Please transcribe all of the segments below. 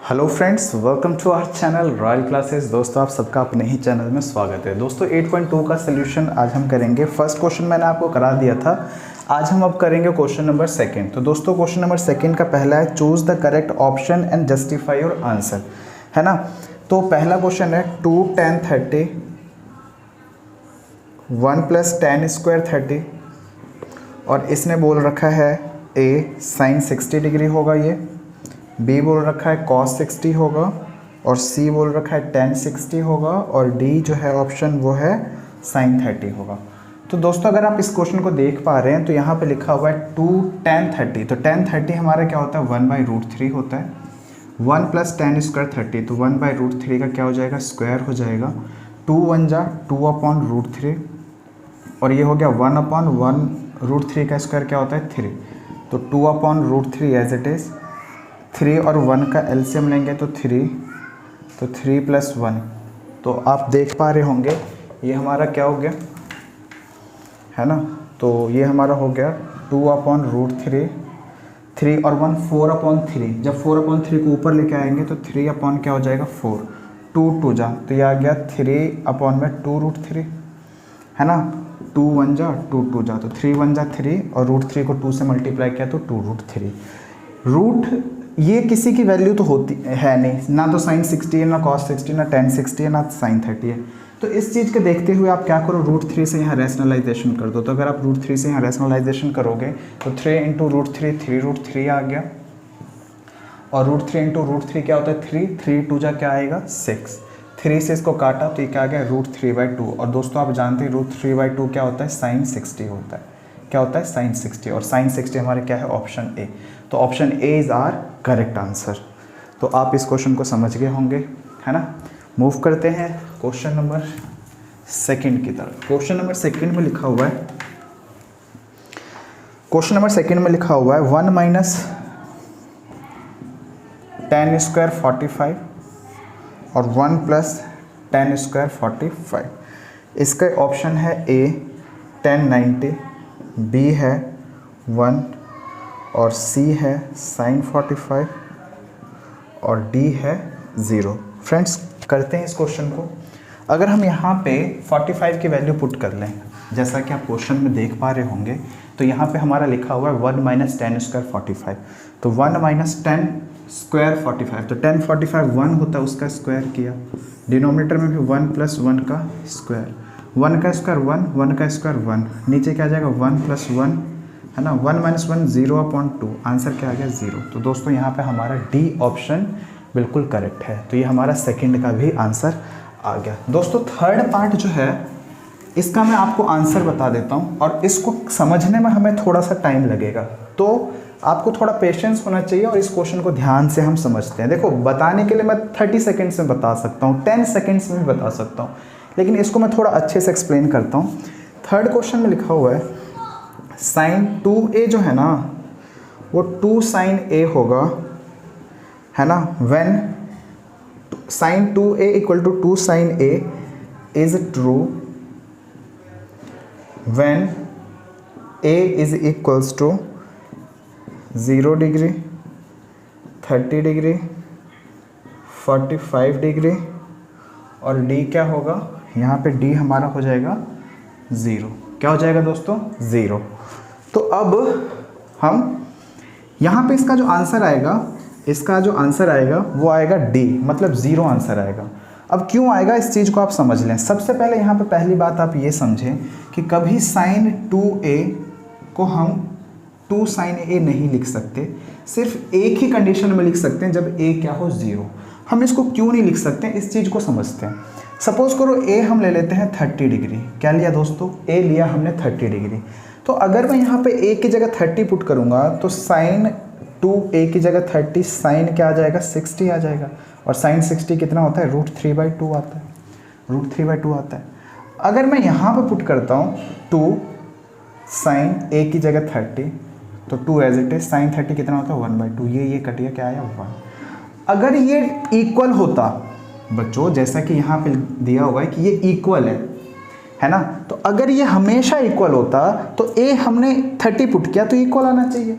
Hello friends, welcome to our channel royal classes. दोस्तों, आप सबका अपने ही चैनल में स्वागत है। दोस्तों 8.2 का सोल्यूशन आज हम करेंगे। फर्स्ट क्वेश्चन मैंने आपको करा दिया था, आज हम अब करेंगे क्वेश्चन नंबर सेकंड। तो दोस्तों क्वेश्चन नंबर सेकंड का पहला है choose the correct option and justify your answer, है ना। तो पहला क्वेश्चन है 2 tan 30 1 + tan स्क्वायर 30 और इसने बोल रखा है ए sin 60 डिग्री होगा, ये बी बोल रखा है cos 60 होगा और सी बोल रखा है tan 60 होगा और डी जो है ऑप्शन वो है sin 30 होगा। तो दोस्तों अगर आप इस क्वेश्चन को देख पा रहे हैं तो यहाँ पे लिखा हुआ है 2 tan 30। तो tan 30 हमारा क्या होता है 1/√3 होता है। 1 + tan स्क्वायर 30 तो 1/√3 का क्या हो जाएगा स्क्वायर हो जाएगा। 2 1 जा 2/√3 और ये हो गया 1/1√3 का स्क्वायर क्या होता है 3। तो 2/√3 एज इट इज़। 3 और 1 का एलसीएम लेंगे तो 3, तो 3 + 1। तो आप देख पा रहे होंगे ये हमारा क्या हो गया, है ना। तो ये हमारा हो गया 2/√3, 3 और 1 4/3। जब 4/3 को ऊपर लेके आएंगे तो 3/ क्या हो जाएगा 4, 2 2 जा तो ये आ गया 3/2√3, है ना। 2 1 जा 2 2 जा तो 3 1 जा 3 और √3 को 2 से मल्टीप्लाई किया तो 2√3। रूट ये किसी की वैल्यू तो होती है नहीं, ना तो sin 60 है, ना cos 60, ना tan 60 है, ना sin 30 है। तो इस चीज़ के देखते हुए आप क्या करो √3 से यहाँ रैशनलाइजेशन कर दो। तो अगर आप √3 से यहाँ रैशनलाइजेशन करोगे तो 3 × √3 3√3 आ गया और √3 × √3 क्या होता है 3, 3 2 जा क्या आएगा 6। 3 से इसको काटा तो ये क्या आ गया √3/2। और दोस्तों आप जानते हैं √3/2 क्या होता है sin 60 होता है। क्या होता है sin 60 और sin 60 हमारे क्या है ऑप्शन ए। तो option A is our correct answer. तो आप इस क्वेश्चन को समझ गए होंगे, है ना। मूव करते हैं क्वेश्चन नंबर सेकंड की तरफ। क्वेश्चन नंबर सेकंड में लिखा हुआ है, क्वेश्चन नंबर सेकंड में लिखा हुआ है 1 - tan स्क्वायर 45 और 1 + tan स्क्वायर 45। इसका ऑप्शन है ए tan 90, बी है 1 और सी है sin 45 और डी है 0। फ्रेंड्स करते हैं इस क्वेश्चन को। अगर हम यहाँ पे 45 की वैल्यू पुट कर लें, जैसा कि आप क्वेश्चन में देख पा रहे होंगे, तो यहाँ पे हमारा लिखा हुआ है 1 - tan स्क्वायर 45। तो 1 - tan स्क्वायर 45 तो tan 45 1 होता है, उसका स्क्वायर किया। डिनोमिनेटर में भी 1 + 1 का स्क्वायर, 1 का स्क्वायर 1, 1 का स्क्वायर 1, नीचे क्या आ जाएगा 1 + 1, है ना। 1 - 1 0/2, आंसर क्या आ गया 0। तो दोस्तों यहाँ पे हमारा डी ऑप्शन बिल्कुल करेक्ट है। तो ये हमारा सेकंड का भी आंसर आ गया। दोस्तों थर्ड पार्ट जो है इसका मैं आपको आंसर बता देता हूँ और इसको समझने में हमें थोड़ा सा टाइम लगेगा, तो आपको थोड़ा पेशेंस होना चाहिए और इस क्वेश्चन को ध्यान से हम समझते हैं। देखो बताने के लिए मैं 30 सेकेंड्स में बता सकता हूँ, 10 सेकेंड्स में भी बता सकता हूँ, लेकिन इसको मैं थोड़ा अच्छे से एक्सप्लेन करता हूँ। थर्ड क्वेश्चन में लिखा हुआ है sin 2a जो है ना वो 2 sin a होगा, है ना। when sin 2a = 2 sin a is true when a is equals to 0 degree, 30 degree, 45 degree और d क्या होगा, यहाँ पे d हमारा हो जाएगा 0। क्या हो जाएगा दोस्तों 0। तो अब हम यहाँ पे इसका जो आंसर आएगा, इसका जो आंसर आएगा वो आएगा डी, मतलब 0 आंसर आएगा। अब क्यों आएगा इस चीज़ को आप समझ लें। सबसे पहले यहाँ पे पहली बात आप ये समझें कि कभी sin 2a को हम 2 sin a नहीं लिख सकते, सिर्फ एक ही कंडीशन में लिख सकते हैं जब a क्या हो 0। हम इसको क्यों नहीं लिख सकते इस चीज़ को समझते हैं। सपोज करो a हम ले लेते हैं 30 डिग्री। क्या लिया दोस्तों a लिया हमने 30 डिग्री। तो अगर मैं यहाँ पे a की जगह 30 पुट करूँगा तो sin 2a की जगह 30 sin क्या आ जाएगा 60 आ जाएगा और sin 60 कितना होता है √3/2 आता है, √3/2 आता है। अगर मैं यहाँ पे पुट करता हूँ 2 sin a की जगह 30 तो 2 एज इट इज, sin 30 कितना होता है 1/2, ये कट गया क्या आया 1। अगर ये इक्वल होता बच्चों, जैसा कि यहाँ पे दिया हुआ है कि ये इक्वल है ना, तो अगर ये हमेशा इक्वल होता तो a हमने 30 पुट किया तो इक्वल आना चाहिए।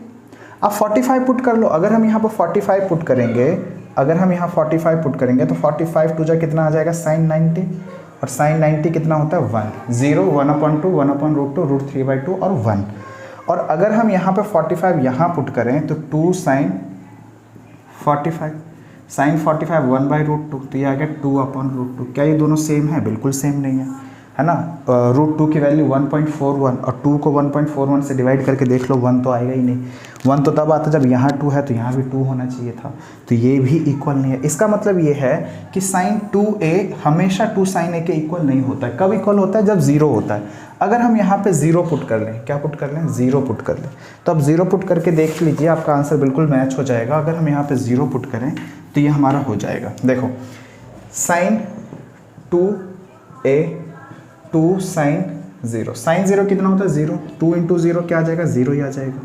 अब 45 पुट कर लो। अगर हम यहाँ पर 45 पुट करेंगे अगर हम यहाँ 45 पुट करेंगे तो 45 टू जा कितना आ जाएगा sin 90, और sin 90 कितना होता है 1, 0, 1/2, 1/√2, √3/2 और 1। और अगर हम यहाँ पे 45 यहाँ पुट करें तो 2 sin 45, sin 45 1/√2, तो ये आ गया 2/√2। क्या ये दोनों सेम है? बिल्कुल सेम नहीं है ना। √2 की वैल्यू 1.41 और 2 को 1.41 से डिवाइड करके देख लो, 1 तो आएगा ही नहीं। 1 तो तब आता जब यहाँ 2 है तो यहाँ भी 2 होना चाहिए था, तो ये भी इक्वल नहीं है। इसका मतलब ये है कि sin 2a हमेशा 2 sin a के इक्वल नहीं होता है। कब इक्वल होता है? जब 0 होता है। अगर हम यहाँ पे 0 पुट कर लें, क्या पुट कर लें? 0 पुट कर लें, तो अब 0 पुट करके देख लीजिए, आपका आंसर बिल्कुल मैच हो जाएगा। अगर हम यहाँ पे 0 पुट करें तो ये हमारा हो जाएगा, देखो sin 2a 2 sin 0, sin 0 कितना होता है? 0, 2 × 0 क्या आ जाएगा? 0 ही आ जाएगा।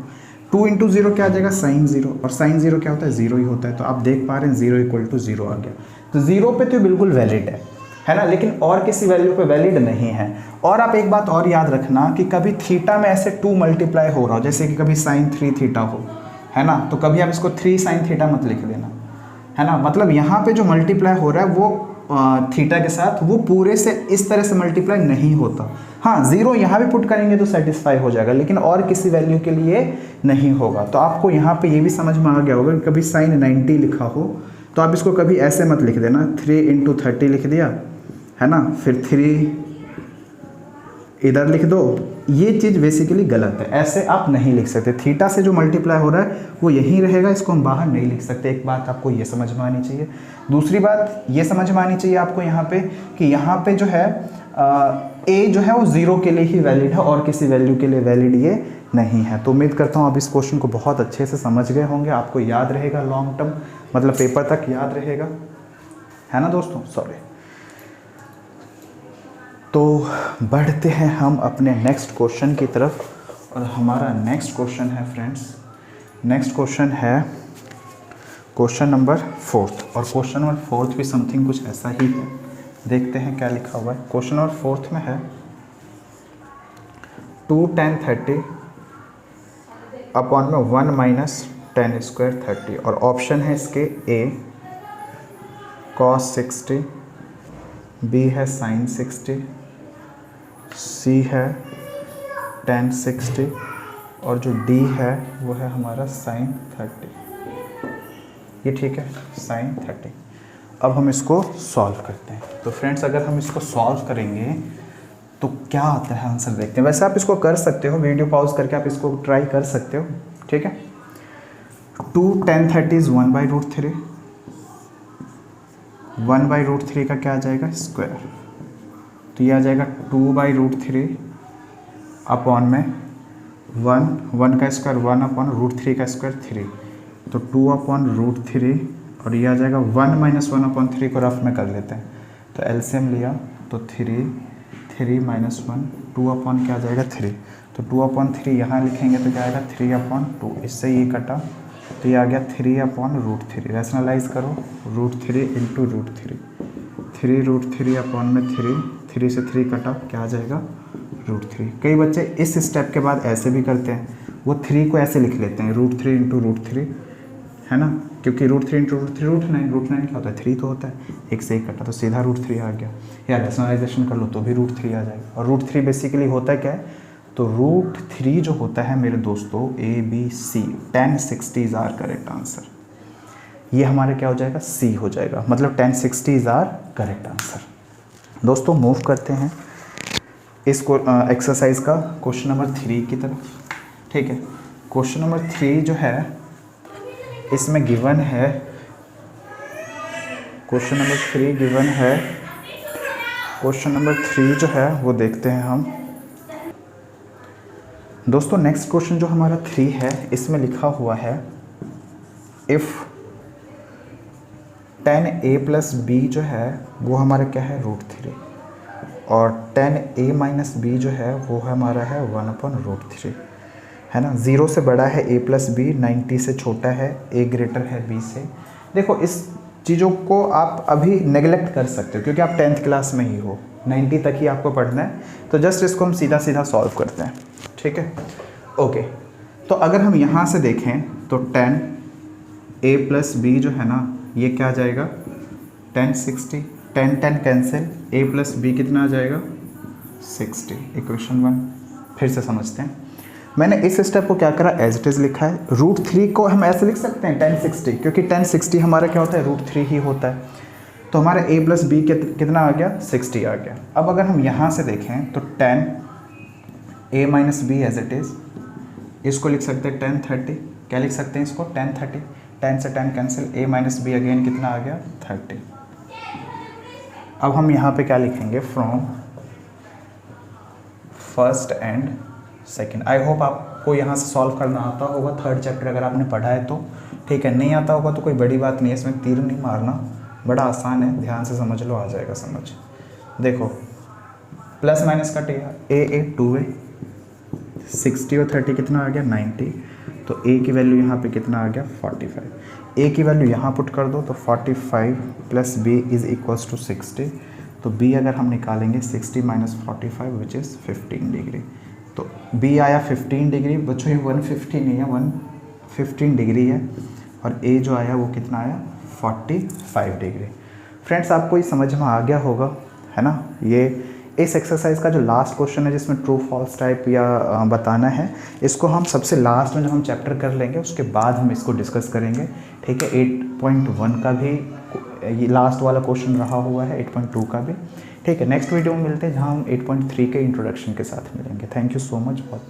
2 × 0 क्या आ जाएगा? sin 0, और sin 0 क्या होता है? 0 ही होता है। तो आप देख पा रहे हैं 0 = 0 आ गया। तो 0 पे तो बिल्कुल वैलिड है ना, लेकिन और किसी वैल्यू पे वैलिड नहीं है। और आप एक बात और याद रखना कि कभी थीटा में ऐसे 2 मल्टीप्लाई हो रहा हो, जैसे कि कभी sin 3 थीटा हो, है ना, तो कभी आप इसको 3 sin थीटा मत लिख देना, है ना। मतलब यहाँ पे जो मल्टीप्लाई हो रहा है वो थीटा के साथ, वो पूरे से इस तरह से मल्टीप्लाई नहीं होता। हाँ, 0 यहाँ भी पुट करेंगे तो सेटिस्फाई हो जाएगा, लेकिन और किसी वैल्यू के लिए नहीं होगा। तो आपको यहाँ पे ये भी समझ में आ गया होगा कि कभी sin 90 लिखा हो तो आप इसको कभी ऐसे मत लिख देना, 3 × 30 लिख दिया, है ना, फिर 3 इधर लिख दो। ये चीज़ बेसिकली गलत है, ऐसे आप नहीं लिख सकते। थीटा से जो मल्टीप्लाई हो रहा है वो यहीं रहेगा, इसको हम बाहर नहीं लिख सकते। एक बात आपको ये समझ में आनी चाहिए। दूसरी बात ये समझ में आनी चाहिए आपको यहाँ पे कि यहाँ पे जो है a जो है वो 0 के लिए ही वैलिड है, और किसी वैल्यू के लिए वैलिड ये नहीं है। तो उम्मीद करता हूँ आप इस क्वेश्चन को बहुत अच्छे से समझ गए होंगे, आपको याद रहेगा लॉन्ग टर्म, मतलब पेपर तक याद रहेगा, है ना दोस्तों। सॉरी। तो बढ़ते हैं हम अपने नेक्स्ट क्वेश्चन की तरफ, और हमारा नेक्स्ट क्वेश्चन है फ्रेंड्स, नेक्स्ट क्वेश्चन है क्वेश्चन नंबर 4, और क्वेश्चन नंबर 4 भी समथिंग कुछ ऐसा ही है। देखते हैं क्या लिखा हुआ है। क्वेश्चन नंबर 4 में है 2 tan 30 अपॉन में 1 - tan² 30, और ऑप्शन है इसके A cos 60, B है sin 60, C है tan 60, और जो D है वो है हमारा sin 30। ये ठीक है, sin 30। अब हम इसको सॉल्व करते हैं। तो फ्रेंड्स अगर हम इसको सॉल्व करेंगे तो क्या आता है आंसर देखते हैं। वैसे आप इसको कर सकते हो, वीडियो पॉज करके आप इसको ट्राई कर सकते हो, ठीक है। 2 tan 30 = 1/√3, 1/√3 का क्या आ जाएगा? स्क्वायर, तो ये आ जाएगा 2/√3 अपॉन में 1 का स्क्वायर 1/√3 का स्क्वायर 3, तो 2/√3, और ये आ जाएगा 1 - 1/3 को रफ में कर लेते हैं, तो एलसीएम लिया तो 3 - 1 2 क्या आ जाएगा 3, तो 2/3 यहाँ लिखेंगे तो क्या आएगा 3/2, इससे ये कटा तो ये आ गया 3/√3। रैशनलाइज करो, √3 × √3, 3√3 अपॉन में 3 से 3 कटा, क्या आ जाएगा √3। कई बच्चे इस स्टेप के बाद ऐसे भी करते हैं, वो 3 को ऐसे लिख लेते हैं √3 × √3, है ना, क्योंकि √3 × √3 √9 क्या होता है 3 तो होता है, एक से एक कटा तो सीधा √3 आ गया। या रैशनलाइजेशन कर लो तो भी √3 आ जाएगा। और √3 बेसिकली होता है क्या है, तो √3 जो होता है मेरे दोस्तों ABC, tan 60 is our correct answer. ये हमारे क्या हो जाएगा? C हो जाएगा, मतलब tan 60 is our correct answer. दोस्तों मूव करते हैं इस एक्सरसाइज का क्वेश्चन नंबर 3 की तरफ, ठीक है। क्वेश्चन नंबर 3 जो है इसमें गिवन है, क्वेश्चन नंबर 3 गिवन है, क्वेश्चन नंबर 3 जो है वो देखते हैं हम। दोस्तों नेक्स्ट क्वेश्चन जो हमारा 3 है इसमें लिखा हुआ है इफ़ tan a + b जो है वो हमारा क्या है √3, और tan a - b जो है वो हमारा है 1/√3, है ना। 0 से बड़ा है a + b, 90 से छोटा है a ग्रेटर है b से। देखो इस चीज़ों को आप अभी नेगलेक्ट कर सकते हो क्योंकि आप 10th क्लास में ही हो, 90 तक ही आपको पढ़ना है। तो जस्ट इसको हम सीधा सीधा सॉल्व करते हैं, ठीक है। ओके, तो अगर हम यहाँ से देखें तो tan a + b जो है ना ये क्या आ जाएगा 10 60, 10 10 कैंसिल, a प्लस बी कितना आ जाएगा 60, इक्वेशन 1। फिर से समझते हैं, मैंने इस स्टेप को क्या करा, एज इट इज़ लिखा है। √3 को हम ऐसे लिख सकते हैं 10 60, क्योंकि 10 60 हमारा क्या होता है √3 ही होता है। तो हमारा a प्लस बी कितना आ गया 60 आ गया। अब अगर हम यहाँ से देखें तो 10 a minus B as it is, इसको लिख सकते हैं 10 30, क्या लिख सकते हैं इसको 10 30, 10 से 10 cancel, a minus B again कितना आ गया 30। अब हम यहाँ पे क्या लिखेंगे, from first and second. I hope आपको यहाँ से सॉल्व करना आता होगा, थर्ड चैप्टर अगर आपने पढ़ा है तो ठीक है, नहीं आता होगा तो कोई बड़ी बात नहीं है, इसमें तीर नहीं मारना, बड़ा आसान है, ध्यान से समझ लो, आ जाएगा समझ। देखो प्लस माइनस कटेगा, a 2a, 60 और 30 कितना आ गया 90, तो a की वैल्यू यहाँ पे कितना आ गया 45, a की वैल्यू यहाँ पुट कर दो तो 45 plus b is equals to 60, तो b अगर हम निकालेंगे 60 माइनस 45 विच इज़ 15 डिग्री, तो b आया 15 डिग्री। बच्चों ये 150 नहीं है, 115 डिग्री है, और a जो आया वो कितना आया 45 डिग्री। फ्रेंड्स आपको ये समझ में आ गया होगा, है ना। ये इस एक्सरसाइज का जो लास्ट क्वेश्चन है जिसमें ट्रू फॉल्स टाइप या बताना है, इसको हम सबसे लास्ट में जब हम चैप्टर कर लेंगे उसके बाद हम इसको डिस्कस करेंगे, ठीक है। 8.1 का भी ये लास्ट वाला क्वेश्चन रहा हुआ है, 8.2 का भी, ठीक है। नेक्स्ट वीडियो में मिलते हैं जहाँ हम 8.3 के इंट्रोडक्शन के साथ मिलेंगे। थैंक यू सो मच बहुत।